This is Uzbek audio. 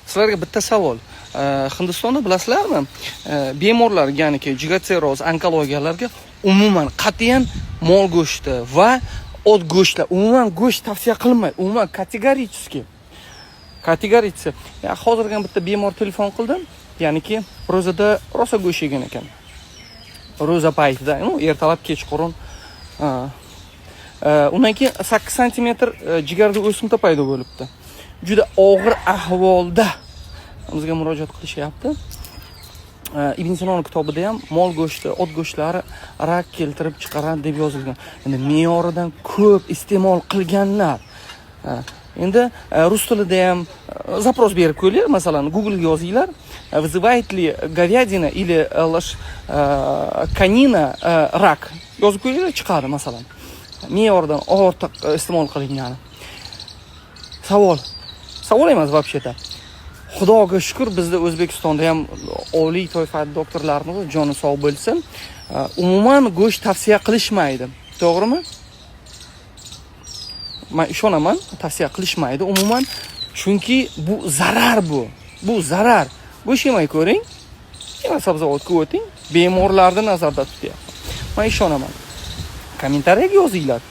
Sizlarga bitta savol. Hindistonda bilasizlarmi? Bemorlar, ya'niki jigar sirrozi, onkologiyalarga umuman qat'iyan mol go'shti va ot go'shtlar, umuman go'sht tavsiya qilinmaydi. Umuman kategoriyasi. Ya hozirga bitta bemor telefon qildim. Ya'niki ro'zada rosa go'sht yegan ekan. Ro'za paytida, ertalab kechqurun. Undan keyin 8 sm jigarda o'simta paydo bo'libdi. Juda og'ir ahvolda bizga murojaat qilishyapti. Ibn Sinoning kitobida ham mol go'shti, ot go'shtlari rak keltirib chiqaradi deb yozilgan. Endi me'yoridan ko'p iste'mol qilganlar. Endi rus tilida ham zaпрос berib qo'yinglar, masalan, Google ga yozinglar. Вызывает ли говядина или конина рак? Yozib qo'yinglar, chiqadi masalan. Me'yoridan ortiq iste'mol qilingan. Savol emas вообще-то. Xudoga shukr, bizda O'zbekistonda ham oliy toifali doktorlarimiz joni sog' bo'lsin, umuman go'sht tavsiya qilishmaydi. To'g'rimi? Men ishonaman, tavsiya qilishmaydi umuman, chunki bu zarar bu. Bu zarar. Go'sht yemay ko'ring. Yana sabzavotga o'ting, bemorlarni nazarda tutyapman. Men ishonaman. Kommentariyaga yozinglar.